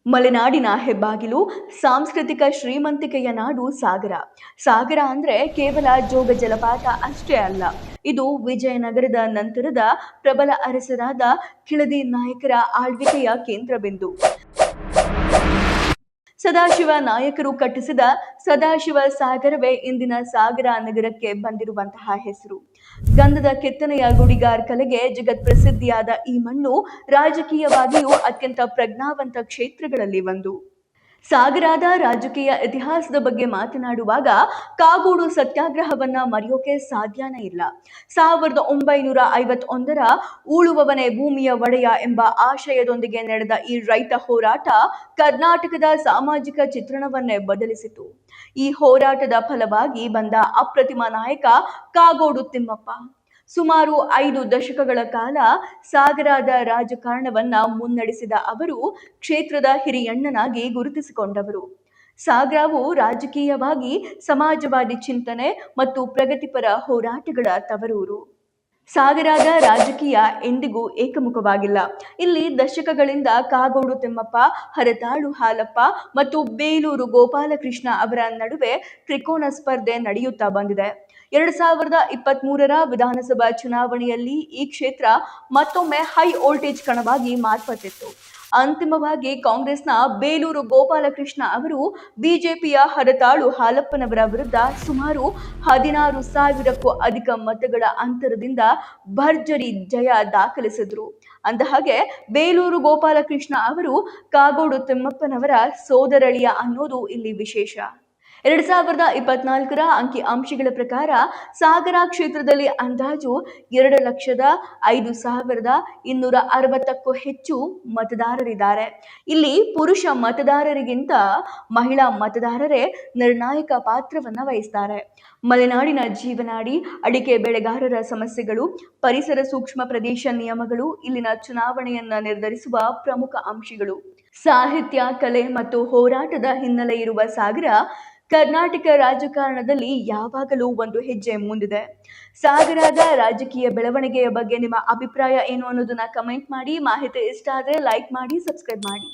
ಮಲೆನಾಡಿನ ಹೆಬ್ಬಾಗಿಲು, ಸಾಂಸ್ಕೃತಿಕ ಶ್ರೀಮಂತಿಕೆಯ ನಾಡು ಸಾಗರ. ಸಾಗರ ಅಂದ್ರೆ ಕೇವಲ ಜೋಗ ಜಲಪಾತ ಅಷ್ಟೇ ಅಲ್ಲ. ಇದು ವಿಜಯನಗರದ ನಂತರದ ಪ್ರಬಲ ಅರಸರಾದ ಕೆಳದಿ ನಾಯಕರ ಆಳ್ವಿಕೆಯ ಕೇಂದ್ರಬಿಂದು. ಸದಾಶಿವ ನಾಯಕರು ಕಟ್ಟಿಸಿದ ಸದಾಶಿವ ಸಾಗರವೇ ಇಂದಿನ ಸಾಗರ ನಗರಕ್ಕೆ ಬಂದಿರುವಂತಹ ಹೆಸರು. ಗಂಧದ ಕೆತ್ತನೆಯ ಗುಡಿಗಾರ್ ಕಲೆಗೆ ಜಗತ್ ಪ್ರಸಿದ್ಧಿಯಾದ ಈ ಮಣ್ಣು ರಾಜಕೀಯವಾಗಿಯೂ ಅತ್ಯಂತ ಪ್ರಜ್ಞಾವಂತ ಕ್ಷೇತ್ರಗಳಲ್ಲಿ ಒಂದು. ಸಾಗರದ ರಾಜಕೀಯ ಇತಿಹಾಸದ ಬಗ್ಗೆ ಮಾತನಾಡುವಾಗ ಕಾಗೋಡು ಸತ್ಯಾಗ್ರಹವನ್ನ ಮರೆಯೋಕೆ ಸಾಧ್ಯನೇ ಇಲ್ಲ. 1951ರ ಉಳುವವನೇ ಭೂಮಿಯ ಒಡೆಯ ಎಂಬ ಆಶಯದೊಂದಿಗೆ ನಡೆದ ಈ ರೈತ ಹೋರಾಟ ಕರ್ನಾಟಕದ ಸಾಮಾಜಿಕ ಚಿತ್ರಣವನ್ನೇ ಬದಲಿಸಿತು. ಈ ಹೋರಾಟದ ಫಲವಾಗಿ ಬಂದ ಅಪ್ರತಿಮ ನಾಯಕ ಕಾಗೋಡು ತಿಮ್ಮಪ್ಪ. ಸುಮಾರು 5 ದಶಕಗಳ ಕಾಲ ಸಾಗರದ ರಾಜಕಾರಣವನ್ನ ಮುನ್ನಡೆಸಿದ ಅವರು ಕ್ಷೇತ್ರದ ಹಿರಿಯಣ್ಣನಾಗಿ ಗುರುತಿಸಿಕೊಂಡವರು. ಸಾಗರವು ರಾಜಕೀಯವಾಗಿ ಸಮಾಜವಾದಿ ಚಿಂತನೆ ಮತ್ತು ಪ್ರಗತಿಪರ ಹೋರಾಟಗಳ ತವರೂರು. ಸಾಗರದ ರಾಜಕೀಯ ಎಂದಿಗೂ ಏಕಮುಖವಾಗಿಲ್ಲ. ಇಲ್ಲಿ ದಶಕಗಳಿಂದ ಕಾಗೋಡು ತಿಮ್ಮಪ್ಪ, ಹರತಾಳು ಹಾಲಪ್ಪ ಮತ್ತು ಬೇಲೂರು ಗೋಪಾಲಕೃಷ್ಣ ಅವರ ನಡುವೆ ತ್ರಿಕೋನ ಸ್ಪರ್ಧೆ ನಡೆಯುತ್ತಾ ಬಂದಿದೆ. 2023ರ ವಿಧಾನಸಭಾ ಚುನಾವಣೆಯಲ್ಲಿ ಈ ಕ್ಷೇತ್ರ ಮತ್ತೊಮ್ಮೆ ಹೈ ವೋಲ್ಟೇಜ್ ಕಣವಾಗಿ ಮಾರ್ಪಟ್ಟಿತ್ತು. ಅಂತಿಮವಾಗಿ ಕಾಂಗ್ರೆಸ್ನ ಬೇಲೂರು ಗೋಪಾಲಕೃಷ್ಣ ಅವರು ಬಿಜೆಪಿಯ ಹರತಾಳು ಹಾಲಪ್ಪನವರ ವಿರುದ್ಧ ಸುಮಾರು 16,000ಕ್ಕೂ ಅಧಿಕ ಮತಗಳ ಅಂತರದಿಂದ ಭರ್ಜರಿ ಜಯ ದಾಖಲಿಸಿದ್ರು. ಅಂದಹಾಗೆ ಬೇಲೂರು ಗೋಪಾಲಕೃಷ್ಣ ಅವರು ಕಾಗೋಡು ತಿಮ್ಮಪ್ಪನವರ ಸೋದರಳಿಯ ಅನ್ನೋದು ಇಲ್ಲಿ ವಿಶೇಷ. 2024ರ ಅಂಕಿ ಅಂಶಗಳ ಪ್ರಕಾರ ಸಾಗರ ಕ್ಷೇತ್ರದಲ್ಲಿ ಅಂದಾಜು 2,05,260ಕ್ಕೂ ಹೆಚ್ಚು ಮತದಾರರಿದ್ದಾರೆ. ಇಲ್ಲಿ ಪುರುಷ ಮತದಾರರಿಗಿಂತ ಮಹಿಳಾ ಮತದಾರರೇ ನಿರ್ಣಾಯಕ ಪಾತ್ರವನ್ನ ವಹಿಸ್ತಾರೆ. ಮಲೆನಾಡಿನ ಜೀವನಾಡಿ, ಅಡಿಕೆ ಬೆಳೆಗಾರರ ಸಮಸ್ಯೆಗಳು, ಪರಿಸರ ಸೂಕ್ಷ್ಮ ಪ್ರದೇಶ ನಿಯಮಗಳು ಇಲ್ಲಿನ ಚುನಾವಣೆಯನ್ನ ನಿರ್ಧರಿಸುವ ಪ್ರಮುಖ ಅಂಶಗಳು. ಸಾಹಿತ್ಯ, ಕಲೆ ಮತ್ತು ಹೋರಾಟದ ಹಿನ್ನೆಲೆ ಇರುವ ಸಾಗರ ಕರ್ನಾಟಕ ರಾಜಕಾರಣದಲ್ಲಿ ಯಾವಾಗಲೂ ಒಂದು ಹೆಜ್ಜೆ ಮುಂದಿದೆ. ಸಾಗರದ ರಾಜಕೀಯ ಬೆಳವಣಿಗೆಯ ಬಗ್ಗೆ ನಿಮ್ಮ ಅಭಿಪ್ರಾಯ ಏನು ಅನ್ನೋದನ್ನ ಕಮೆಂಟ್ ಮಾಡಿ. ಮಾಹಿತಿ ಇಷ್ಟ ಆದರೆ ಲೈಕ್ ಮಾಡಿ, ಸಬ್ಸ್ಕ್ರೈಬ್ ಮಾಡಿ.